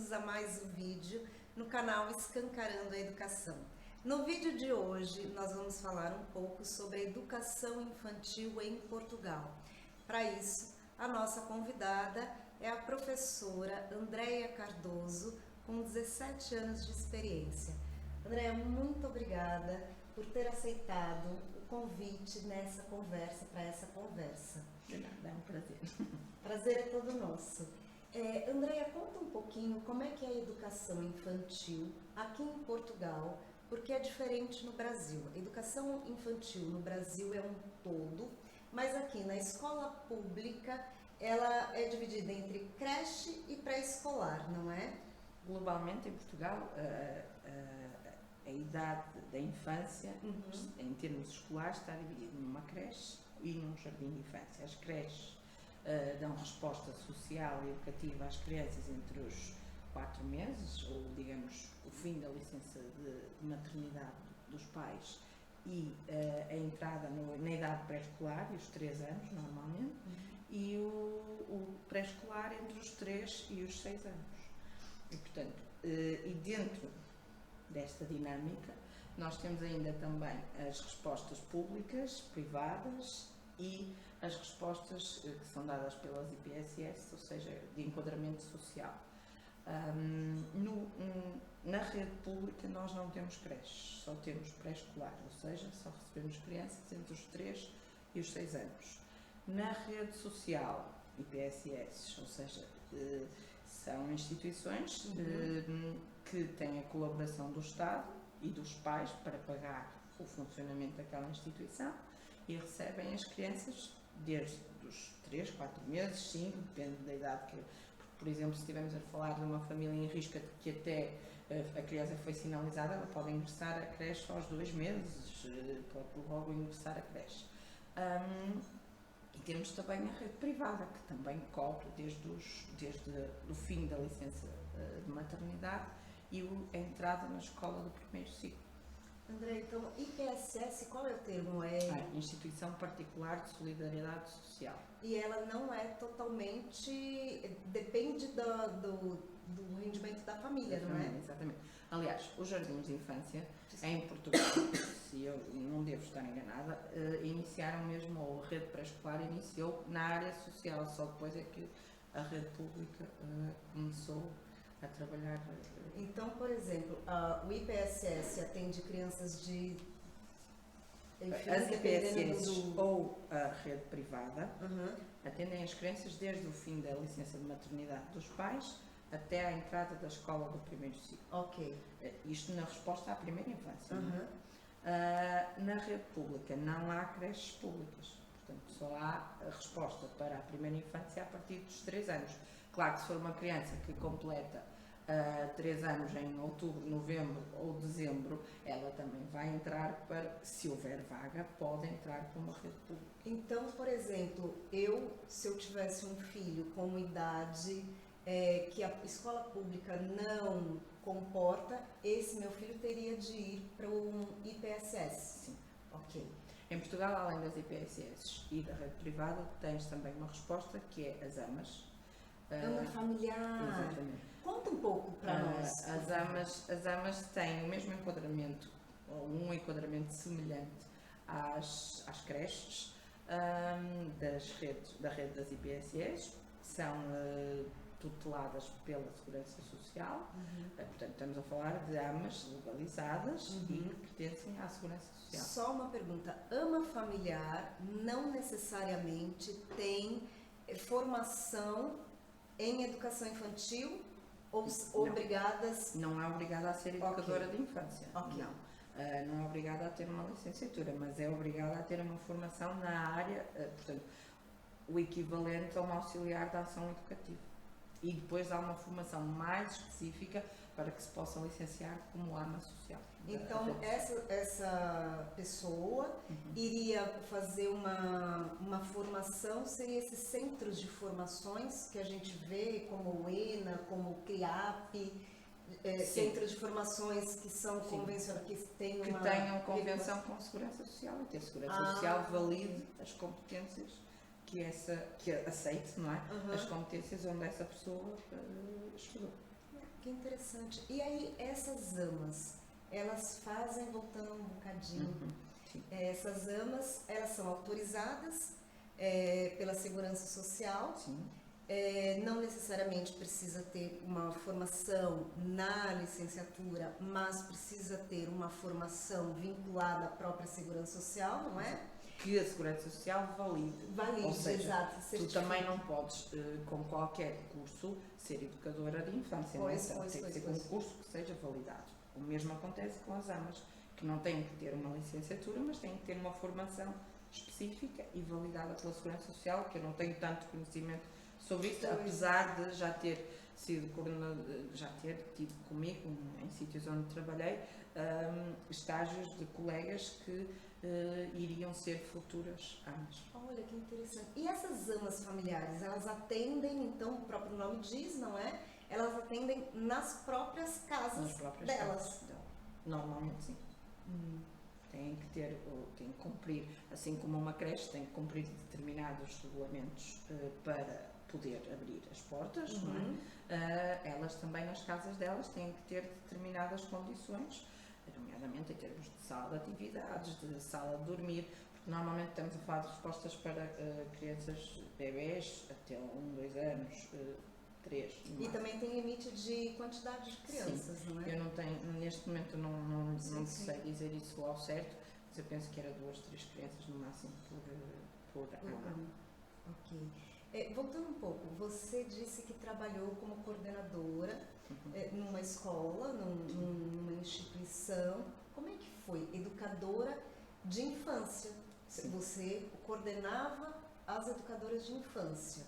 bem-vindos a mais um vídeo no canal Escancarando a Educação. No vídeo de hoje nós vamos falar um pouco sobre a educação infantil em Portugal. Para isso, a nossa convidada é a professora Andréia Cardoso, com 17 anos de experiência. Andréia, muito obrigada por ter aceitado o convite nessa conversa, para essa conversa. De nada, é um prazer. Prazer é todo nosso. Andréia, conta um pouquinho como é que é a educação infantil aqui em Portugal, porque é diferente no Brasil. A educação infantil no Brasil é um todo, mas aqui na escola pública ela é dividida entre creche e pré-escolar, não é? Globalmente, em Portugal, a idade da infância, em termos escolares, está dividida numa creche e num jardim de infância. As creches dão resposta social e educativa às crianças entre os 4 meses, ou digamos, o fim da licença de maternidade dos pais e a entrada na idade pré-escolar, e os 3 anos normalmente, e o pré-escolar entre os 3 e os 6 anos. E, portanto, e dentro desta dinâmica, nós temos ainda também as respostas públicas, privadas e as respostas que são dadas pelas IPSS, ou seja, de enquadramento social. Na rede pública nós não temos creches, só temos pré-escolar, ou seja, só recebemos crianças entre os 3 e os 6 anos. Na rede social, IPSS, ou seja, são instituições que têm a colaboração do Estado e dos pais para pagar o funcionamento daquela instituição e recebem as crianças desde os 3, 4 meses, 5, depende da idade que... Por exemplo, se estivermos a falar de uma família em risco que até a criança foi sinalizada, ela pode ingressar a creche aos 2 meses, pode logo ingressar a creche. E temos também a rede privada, que também cobre desde o fim da licença de maternidade e a entrada na escola do primeiro ciclo. André, então, IPSS, qual é o termo? Instituição Particular de Solidariedade Social. E ela não é totalmente... depende do rendimento da família, não é? Exatamente. Aliás, os jardins de infância, em Portugal, se eu não devo estar enganada, iniciaram mesmo, ou a rede pré-escolar iniciou na área social, só depois é que a rede pública começou a trabalhar. Então, por exemplo, o IPSS atende crianças de... Enfim, as IPSS ou a rede privada atendem as crianças desde o fim da licença de maternidade dos pais até à entrada da escola do primeiro ciclo. Ok. Isto na resposta à primeira infância. Na rede pública não há creches públicas, portanto só há a resposta para a primeira infância a partir dos 3 anos. Claro que se for uma criança que completa 3 anos em outubro, novembro ou dezembro, ela também vai entrar para, se houver vaga, pode entrar para uma rede pública. Então, por exemplo, se eu tivesse um filho com idade que a escola pública não comporta, esse meu filho teria de ir para um IPSS? Sim. Ok. Em Portugal, além das IPSS e da rede privada, tens também uma resposta que é as AMAs. AMA familiar. Exatamente. Conta um pouco para nós. As AMAs têm o mesmo enquadramento, ou um enquadramento semelhante às creches da rede das IPSS, que são tuteladas pela Segurança Social. Portanto, estamos a falar de AMAs legalizadas e que pertencem à Segurança Social. Só uma pergunta, AMA familiar não necessariamente tem formação em educação infantil ou obrigadas? Não é obrigada a ser educadora de infância. Okay. Não. Não é obrigada a ter uma licenciatura, mas é obrigada a ter uma formação na área, portanto, o equivalente a um auxiliar da ação educativa. E depois há uma formação mais específica para que se possa licenciar como AMA social. Então, essa pessoa iria fazer uma formação, seria esses centros de formações que a gente vê, como o ENA, como o CRIAP, centros de formações que são convencionais, que tenham convenção com a Segurança Social e que a Segurança Social valide as competências que aceite, não é? As competências onde essa pessoa estudou. Que interessante. E aí, essas AMAs, elas fazem, voltando um bocadinho, essas AMAs, elas são autorizadas pela Segurança Social. Sim. Não necessariamente precisa ter uma formação na licenciatura, mas precisa ter uma formação vinculada à própria Segurança Social, não é? Que a Segurança Social valide. Valide, ou seja, exato. Tu também não podes, com qualquer curso, ser educadora de infância. Tem que ser um curso que seja validado. O mesmo acontece com as AMAs, que não têm que ter uma licenciatura, mas têm que ter uma formação específica e validada pela Segurança Social, que eu não tenho tanto conhecimento sobre isso, apesar de já ter sido coordenador, já ter tido comigo, em sítios onde trabalhei, estágios de colegas que iriam ser futuras AMAs. Olha, que interessante. E essas AMAs familiares, elas atendem, então, o próprio nome diz, não é? Elas atendem nas próprias casas delas. Normalmente, sim. Tem que cumprir, assim como uma creche, tem que cumprir determinados regulamentos para poder abrir as portas, não é? Elas também, nas casas delas, têm que ter determinadas condições, nomeadamente em termos de sala de atividades, de sala de dormir, porque normalmente estamos a falar de respostas para crianças, bebés, até 1, 2 anos, 3. E também tem limite de quantidade de crianças, sim. Não é? Eu não tenho, neste momento não sei dizer isso ao certo, mas eu penso que era 2, 3 crianças no máximo por ano. Ok. Voltando um pouco, você disse que trabalhou como coordenadora numa escola, numa instituição. Como é que foi? Educadora de infância. Sim. Você coordenava as educadoras de infância.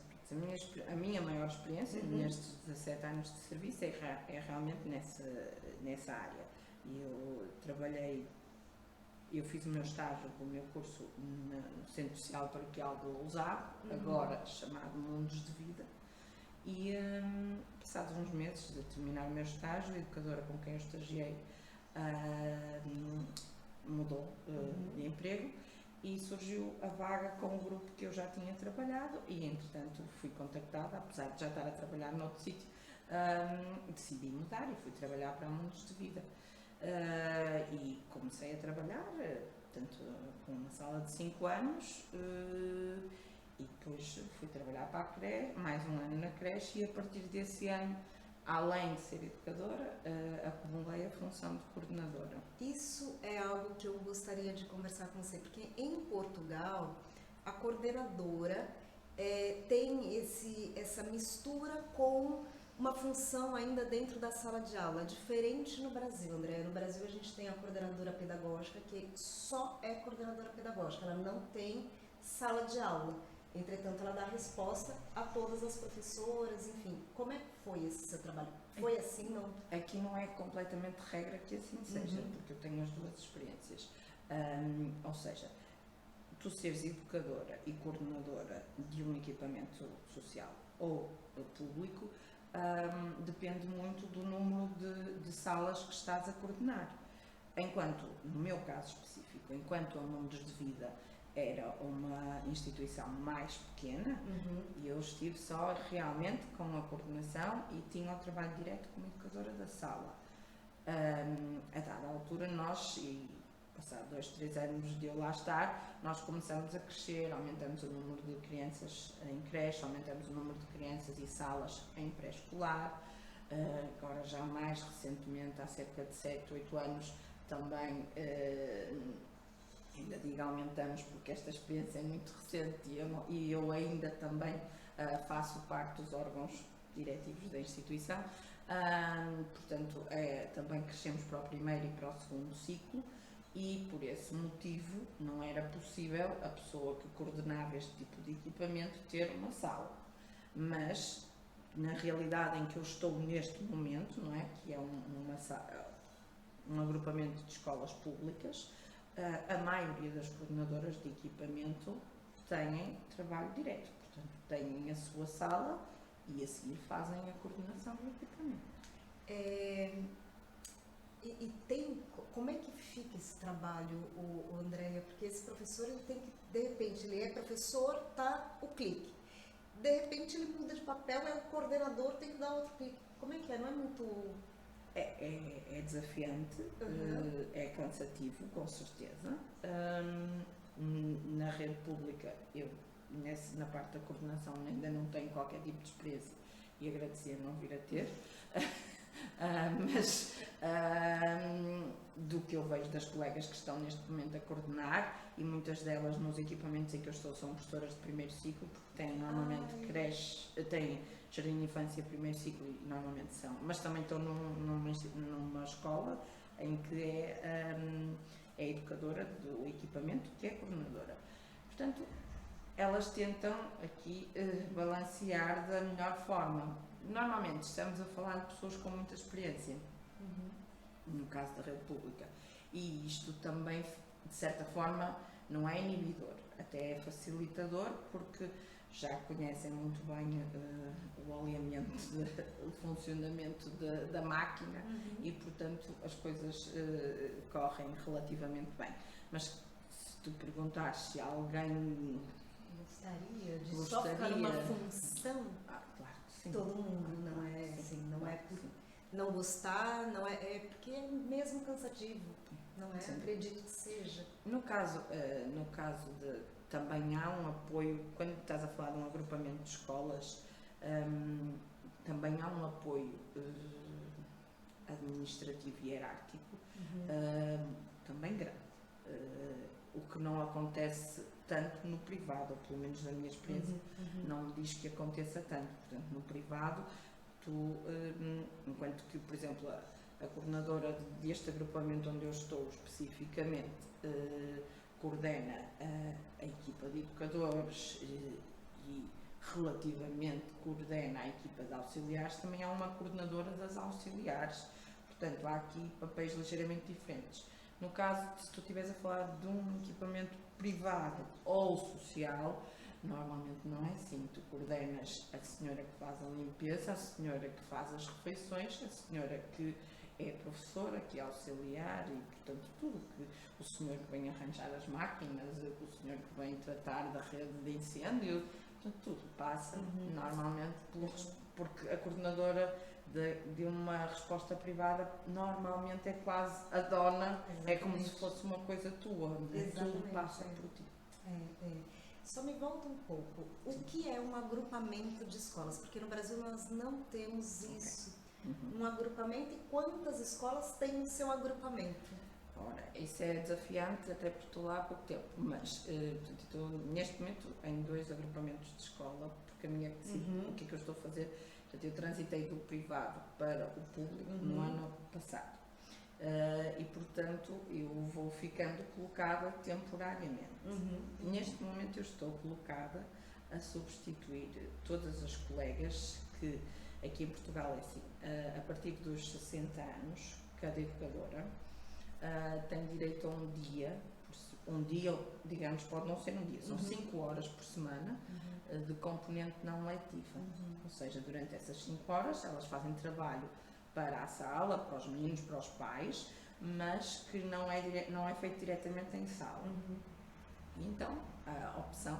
A minha maior experiência nestes 17 anos de serviço é realmente nessa área. Eu fiz o meu estágio, o meu curso no Centro Social Paroquial de Lousado, agora chamado Mundos de Vida, e passados uns meses de terminar o meu estágio, a educadora com quem eu estagiei mudou de emprego e surgiu a vaga com o grupo que eu já tinha trabalhado e, entretanto, fui contactada, apesar de já estar a trabalhar noutro sítio, decidi mudar e fui trabalhar para Mundos de Vida. E comecei a trabalhar, portanto, com uma sala de 5 anos e depois fui trabalhar para a creche, mais um ano na creche, e a partir desse ano, além de ser educadora, acumulei a função de coordenadora. Isso é algo que eu gostaria de conversar com você, porque em Portugal a coordenadora tem essa mistura com uma função ainda dentro da sala de aula, diferente no Brasil, André. No Brasil a gente tem a coordenadora pedagógica, que só é coordenadora pedagógica, ela não tem sala de aula. Entretanto, ela dá resposta a todas as professoras, enfim. Como é que foi esse seu trabalho? Foi assim, não? Aqui não é completamente regra que assim seja, porque eu tenho as duas experiências. Ou seja, tu seres educadora e coordenadora de um equipamento social ou público, depende muito do número de salas que estás a coordenar. Enquanto, no meu caso específico, enquanto a Mundos de Vida era uma instituição mais pequena, e eu estive só realmente com a coordenação e tinha o trabalho direto como educadora da sala. A dada altura passado 2, 3 anos de eu lá estar, nós começamos a crescer, aumentamos o número de crianças em creche, aumentamos o número de crianças e salas em pré-escolar. Agora já mais recentemente, há cerca de 7, 8 anos, também, ainda digo aumentamos porque esta experiência é muito recente e eu ainda também faço parte dos órgãos diretivos da instituição, portanto também crescemos para o primeiro e para o segundo ciclo. E por esse motivo não era possível a pessoa que coordenava este tipo de equipamento ter uma sala. Mas na realidade em que eu estou neste momento, não é? Que é um agrupamento de escolas públicas, a maioria das coordenadoras de equipamento têm trabalho direto, portanto têm a sua sala e a seguir fazem a coordenação do equipamento. Como é que fica esse trabalho, Andréia? Porque esse professor, ele tem que, de repente, ele é professor, tá o clique. de repente ele muda de papel, é o coordenador, tem que dar outro clique. Como é que é? Não é muito... É desafiante, é cansativo, com certeza. Na rede pública, eu na parte da coordenação ainda não tenho qualquer tipo de experiência e agradecer não vir a ter. Mas do que eu vejo das colegas que estão neste momento a coordenar, e muitas delas nos equipamentos em que eu estou são professoras de primeiro ciclo, porque têm normalmente creche, têm jardim de infância, primeiro ciclo, e normalmente são, mas também estão numa escola em que é educadora do equipamento, que é coordenadora. Portanto, elas tentam aqui balancear da melhor forma. Normalmente estamos a falar de pessoas com muita experiência, no caso da rede pública, e isto também, de certa forma, não é inibidor, até é facilitador, porque já conhecem muito bem o alinhamento, o funcionamento da máquina e, portanto, as coisas correm relativamente bem. Mas se tu perguntares se alguém gostaria de só ficar numa função, claro que sim. Todo mundo, não é assim, não é por não gostar, não é porque é mesmo cansativo, não é? Sim. Acredito que seja. No caso de também há um apoio, quando estás a falar de um agrupamento de escolas, também há um apoio administrativo e hierárquico, também grande. O que não acontece tanto no privado, ou pelo menos na minha experiência, não me diz que aconteça tanto. Portanto, no privado, tu, enquanto que, por exemplo, a coordenadora deste agrupamento onde eu estou especificamente, coordena a equipa de educadores e relativamente coordena a equipa de auxiliares, também há uma coordenadora das auxiliares. Portanto, há aqui papéis ligeiramente diferentes. No caso, se tu estiveres a falar de um equipamento privado ou social, normalmente não é assim. Tu coordenas a senhora que faz a limpeza, a senhora que faz as refeições, a senhora que é professora, que é auxiliar e, portanto, tudo que o senhor que vem arranjar as máquinas, o senhor que vem tratar da rede de incêndio, portanto, tudo passa normalmente porque a coordenadora de uma resposta privada normalmente é quase a dona. Exatamente. É como se fosse uma coisa tua, tudo passa por ti. Só me volta um pouco, o que é um agrupamento de escolas? Porque no Brasil nós não temos isso. Um agrupamento, e quantas escolas têm o seu agrupamento? Ora, isso é desafiante até por estou lá há pouco tempo, mas estou neste momento em 2 agrupamentos de escola, porque a minha o que é que eu estou a fazer? Portanto, eu transitei do privado para o público no ano passado e, portanto, eu vou ficando colocada temporariamente. Neste momento eu estou colocada a substituir todas as colegas que aqui em Portugal é assim, a partir dos 60 anos, cada educadora tem direito a um dia, digamos, pode não ser um dia, são 5 horas por semana de componente não letiva. Ou seja, durante essas 5 horas elas fazem trabalho para a sala, para os meninos, para os pais, mas que não é feito diretamente em sala. Então, a opção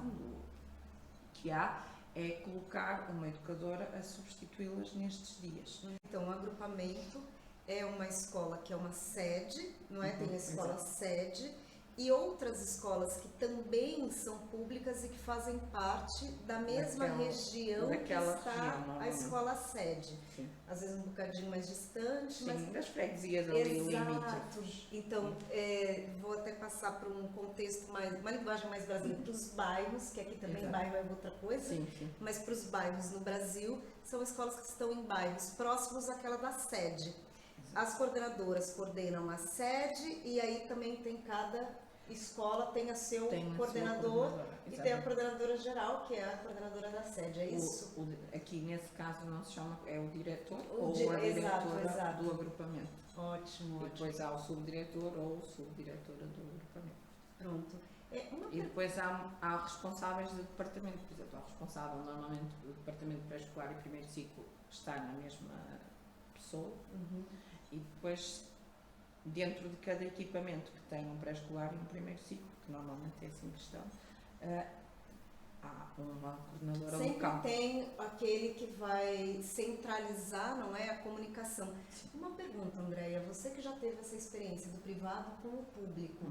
que há é colocar uma educadora a substituí-las nestes dias. Então, o agrupamento é uma escola que é uma sede, não é? Tem a escola sede e outras escolas que também são públicas e que fazem parte da mesma região que está a escola sede. Sim. Às vezes um bocadinho mais distante. Sim, mas das freguesias ali limítrofes. Então, vou até passar para um contexto uma linguagem mais brasileira, para os bairros, que aqui também bairro é outra coisa, sim. Mas para os bairros no Brasil, são escolas que estão em bairros próximos àquela da sede. As coordenadoras coordenam a sede e aí também tem cada escola tem a seu coordenador e tem a coordenadora geral, que é a coordenadora da sede, é isso? Aqui nesse caso não se chama, é o diretor ou a diretora do agrupamento. Ótimo. E depois há o subdiretor ou subdiretora do agrupamento. Pronto. E depois há responsáveis de departamento, por exemplo, há responsável, normalmente o departamento pré-escolar e primeiro ciclo está na mesma pessoa e depois dentro de cada equipamento que tem um pré-escolar e um primeiro ciclo, que normalmente é assim que estão, há uma coordenadora Sempre local. tem aquele que vai centralizar, não é, a comunicação. Uma pergunta, Andréia, você que já teve essa experiência do privado com o público,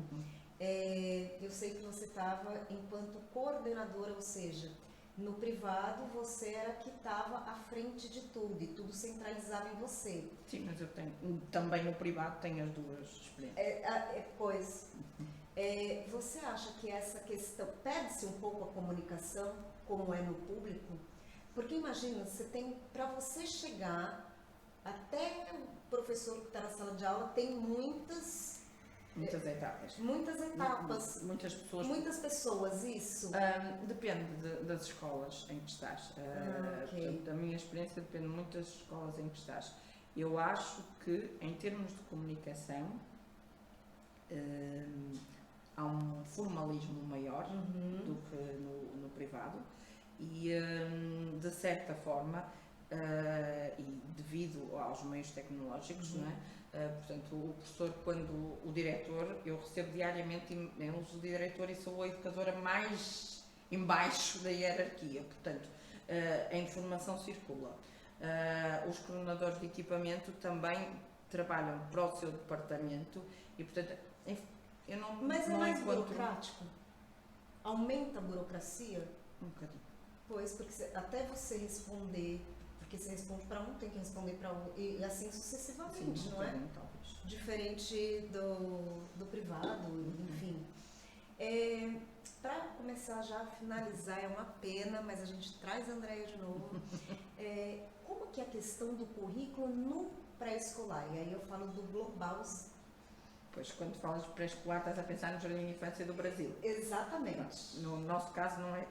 eu sei que você estava enquanto coordenadora, ou seja, no privado você era que estava à frente de tudo e tudo centralizava em você. Sim, mas eu tenho, também no privado tenho as duas experiências. Você acha que essa questão, perde-se um pouco a comunicação, como é no público? Porque imagina, você tem, para você chegar até o professor que está na sala de aula, tem muitas etapas. Muitas etapas. Muitas pessoas, isso? Depende das escolas em que estás. Okay. Portanto, da minha experiência depende muito das escolas em que estás. Eu acho que, em termos de comunicação, há um formalismo maior do que no privado e, de certa forma, e devido aos meios tecnológicos, não é? Portanto, o professor, quando o diretor, eu recebo diariamente e-mails do diretor e sou a educadora mais embaixo da hierarquia, portanto, a informação circula. Os coordenadores de equipamento também trabalham para o seu departamento e, portanto, eu não. Mas não é mais encontro... burocrático? Aumenta a burocracia? Um bocadinho. Pois, porque até você responder, porque você responde para um, tem que responder para o outro, e assim sucessivamente, sim, não é? Talvez. Diferente do privado, enfim. Para começar já a finalizar, é uma pena, mas a gente traz a Andréia de novo. Como que é a questão do currículo no pré-escolar? E aí eu falo do global. Pois, quando falas de pré-escolar, estás a pensar no Jardim de Infância do Brasil. Exatamente. No nosso caso, não é,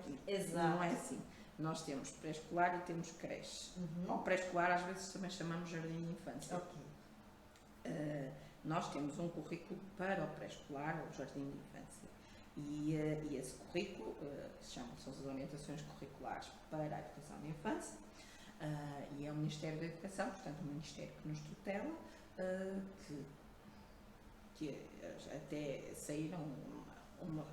não é assim. Nós temos pré-escolar e temos creche. Ao pré-escolar, às vezes, também chamamos Jardim de Infância. Okay. Nós temos um currículo para o pré-escolar, ou Jardim de Infância. E esse currículo chamam-se as orientações curriculares para a educação de infância. E é o Ministério da Educação, portanto, o Ministério que nos tutela, que até saíram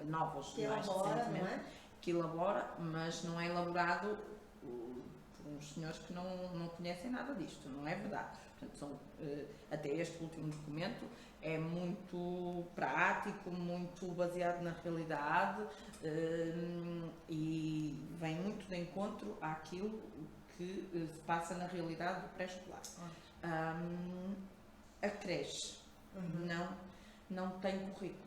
novas que mais elabora, recentemente, não é? que elabora, mas não é elaborado por uns senhores que não conhecem nada disto, não é verdade. Portanto, até este último documento é muito prático, muito baseado na realidade e vem muito de encontro àquilo que se passa na realidade do pré-escolar. A creche não tem currículo.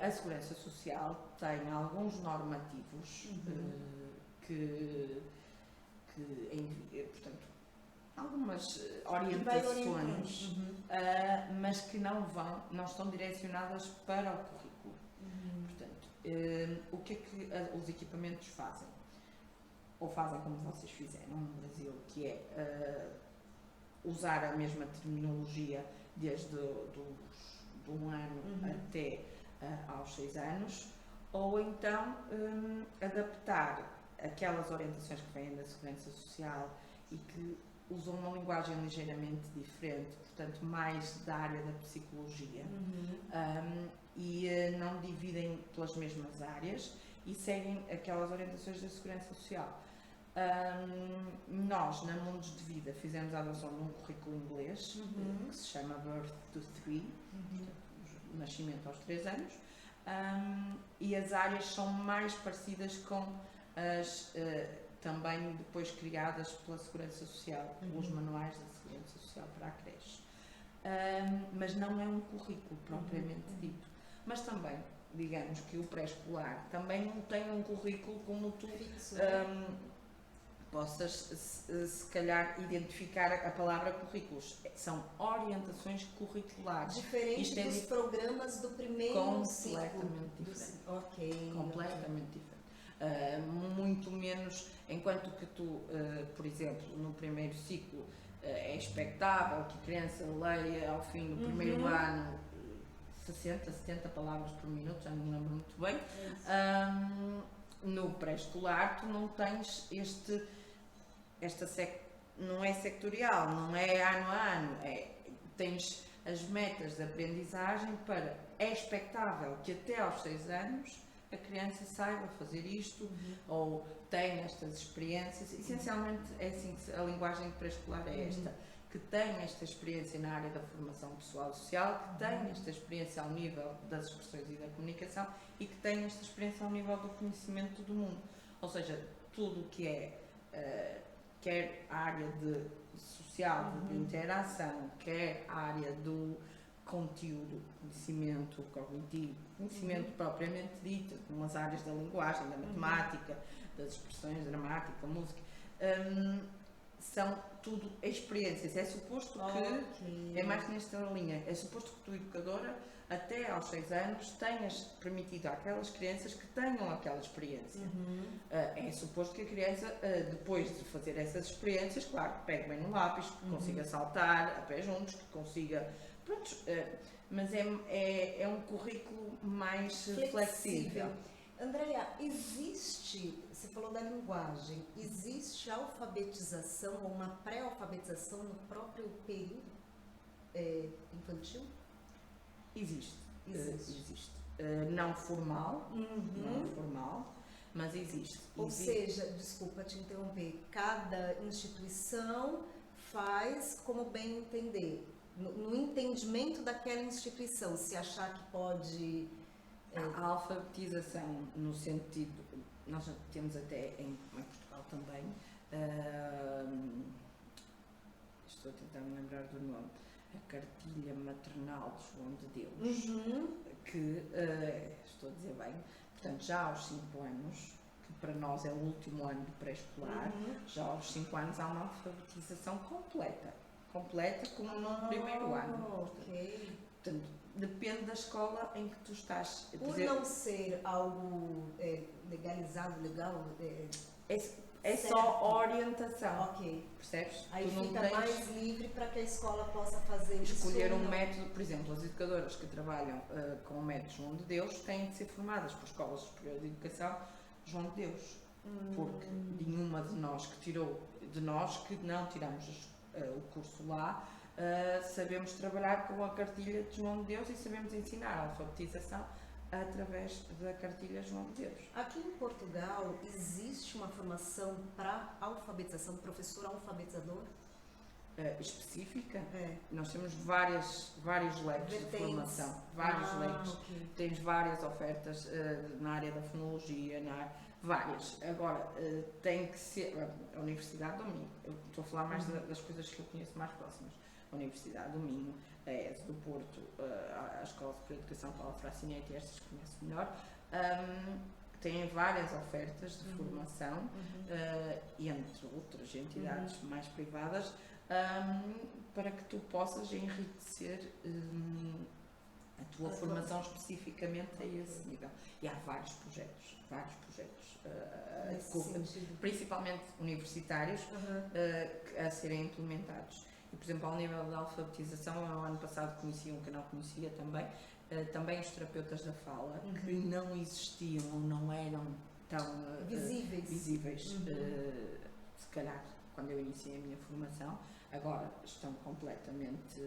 A Segurança Social tem alguns normativos portanto, algumas orientações, mas que não estão direcionadas para o currículo. Portanto, o que é que os equipamentos fazem? Ou fazem como vocês fizeram no Brasil, que é usar a mesma terminologia desde do 1 ano até aos 6 anos, ou então adaptar aquelas orientações que vêm da Segurança Social e que usam uma linguagem ligeiramente diferente, portanto mais da área da psicologia, e não dividem pelas mesmas áreas e seguem aquelas orientações da Segurança Social. Nós, na Mundos de Vida, fizemos a adoção de um currículo inglês que se chama Birth to 3, nascimento aos 3 anos, e as áreas são mais parecidas com as também depois criadas pela Segurança Social, pelos manuais da Segurança Social para a creche. Mas não é um currículo propriamente dito. Mas também, digamos que o pré-escolar também não tem um currículo como tu possas, se calhar, identificar a palavra currículos. São orientações curriculares. Diferente dos programas do primeiro ciclo. Completamente diferente. Completamente diferente. Muito menos, enquanto que tu, por exemplo, no primeiro ciclo, é expectável que a criança leia ao fim do primeiro ano 60, 70 palavras por minuto, já não me lembro muito bem. No pré-escolar tu não tens não é sectorial, não é ano a ano, tens as metas de aprendizagem é expectável que até aos 6 anos a criança saiba fazer isto ou tem estas experiências. Essencialmente é assim que a linguagem pré-escolar é esta, que tem esta experiência na área da formação pessoal e social, que tem esta experiência ao nível das expressões e da comunicação e que tem esta experiência ao nível do conhecimento do mundo. Ou seja, tudo o que é quer a área de social, de interação, quer a área do conteúdo, conhecimento cognitivo, conhecimento propriamente dito, como as áreas da linguagem, da matemática, das expressões, dramática, música, são tudo experiências. É suposto que, é mais nesta linha, é suposto que tu, educadora, até aos 6 anos, tenhas permitido àquelas crianças que tenham aquela experiência. É suposto que a criança, depois de fazer essas experiências, claro, pegue bem no lápis, que consiga saltar a pé juntos, que consiga... Pronto, mas é um currículo mais flexível. Andréia, existe, você falou da linguagem, existe alfabetização ou uma pré-alfabetização no próprio período infantil? Existe. Não formal, mas existe. Ou seja, desculpa te interromper, cada instituição faz como bem entender. No entendimento daquela instituição, se achar que pode... A alfabetização, no sentido, nós temos até em Portugal também, estou a tentar me lembrar do nome, a Cartilha Maternal de João de Deus, que, estou a dizer bem, portanto, já aos 5 anos, que para nós é o último ano de pré-escolar, já aos 5 anos há uma alfabetização completa como no primeiro ano. Portanto, depende da escola em que tu estás. Por não ser algo legalizado, legal... É só orientação. Ok. Percebes? Aí tu fica mais livre para que a escola possa fazer escolher um método. Por exemplo, as educadoras que trabalham com o método João de Deus têm de ser formadas por escolas superiores de educação João de Deus. Porque nenhuma de nós que não tiramos o curso lá, sabemos trabalhar com a cartilha de João de Deus e sabemos ensinar a alfabetização através da cartilha João de Deus. Aqui em Portugal existe uma formação para alfabetização, professor alfabetizador? Específica? Nós temos vários leques de formação, vários leques. Okay. Tens várias ofertas na área da fonologia, várias. Agora, tem que ser a Universidade do Minho. Eu estou a falar mais das coisas que eu conheço mais próximas. A Universidade do Minho, a ES do Porto, a Escola Superior de Educação Paulo Fracinete, estas que conheço melhor, têm várias ofertas de formação, entre outras entidades mais privadas, para que tu possas enriquecer a tua formação especificamente a esse nível. E há vários projetos principalmente universitários, a serem implementados. E, por exemplo, ao nível da alfabetização, eu no ano passado conheci um que eu não conhecia também os terapeutas da fala, que não existiam ou não eram tão visíveis, se calhar, quando eu iniciei a minha formação. Agora estão completamente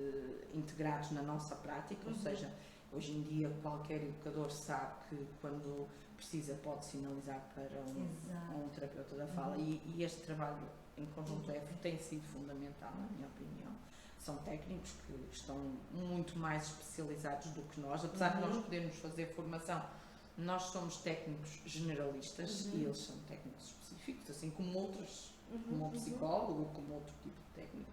integrados na nossa prática, ou seja, hoje em dia qualquer educador sabe que quando precisa pode sinalizar para um terapeuta da fala e este trabalho em conjunto tem sido fundamental, na minha opinião. São técnicos que estão muito mais especializados do que nós, apesar de nós podermos fazer formação, nós somos técnicos generalistas e eles são técnicos específicos, assim como outros, como um psicólogo ou como outro tipo de técnico.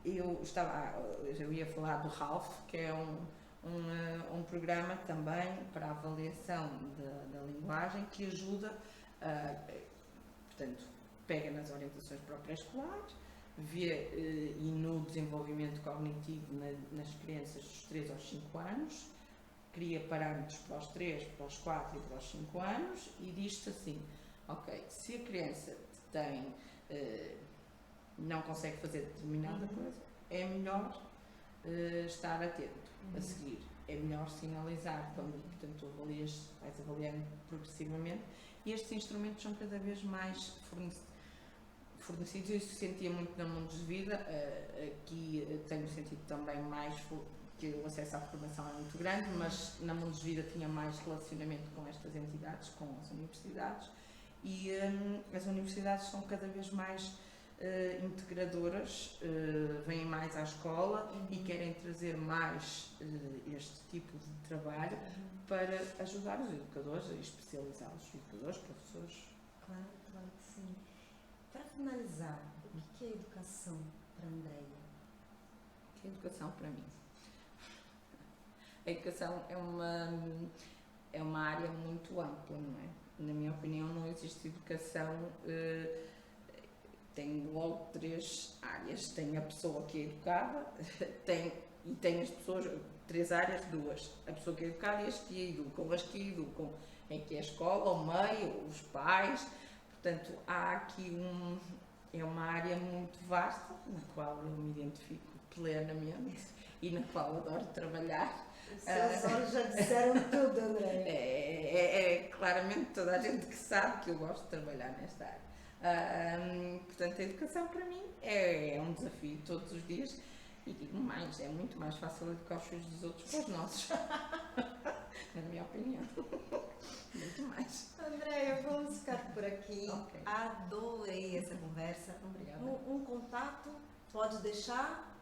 Eu ia falar do Ralph, que é um programa também para avaliação da linguagem que ajuda, portanto, pega nas orientações para o pré-escolar, vê e no desenvolvimento cognitivo nas crianças dos 3 aos 5 anos, cria parâmetros para os 3, para os 4 e para os 5 anos e diz-te assim, ok, se a criança não consegue fazer determinada coisa, é melhor estar atento a seguir, é melhor sinalizar, portanto tu vais avaliando progressivamente e estes instrumentos são cada vez mais fornecidos. Eu isso sentia muito na Mundos de Vida, aqui tenho sentido também mais que o acesso à formação é muito grande, mas na Mundos Vida tinha mais relacionamento com estas entidades, com as universidades, e as universidades são cada vez mais integradoras, vêm mais à escola e querem trazer mais este tipo de trabalho para ajudar os educadores a especializá-los, educadores, professores. Claro, claro que sim. Para finalizar, o que é educação para a Andreia? O que é educação para mim? A educação é uma área muito ampla, não é? Na minha opinião, não existe educação, tem logo 3 áreas. Tem a pessoa que é educada, tem as pessoas, 3 áreas, 2. A pessoa que é educada e as que a educam, em que é a escola, o meio, os pais. Portanto, há aqui é uma área muito vasta, na qual eu me identifico plenamente e na qual adoro trabalhar. Os seus olhos já disseram tudo, André. Claramente toda a gente que sabe que eu gosto de trabalhar nesta área. Portanto, a educação para mim é um desafio todos os dias e digo mais, é muito mais fácil educar os filhos dos outros que os nossos. Na minha opinião. Muito mais. Andréia, vamos ficar por aqui. Okay. Adorei essa conversa. Obrigada. Um contato, pode deixar?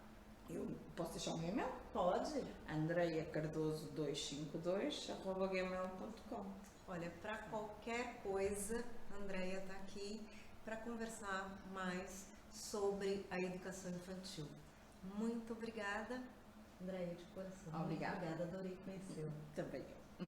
Eu posso deixar o meu e-mail? Pode. andreiacardoso252@gmail.com. Olha, para qualquer coisa, a Andreia está aqui para conversar mais sobre a educação infantil. Muito obrigada, Andreia, de coração. Obrigada. Muito obrigada, adorei conhecê-la. Também eu.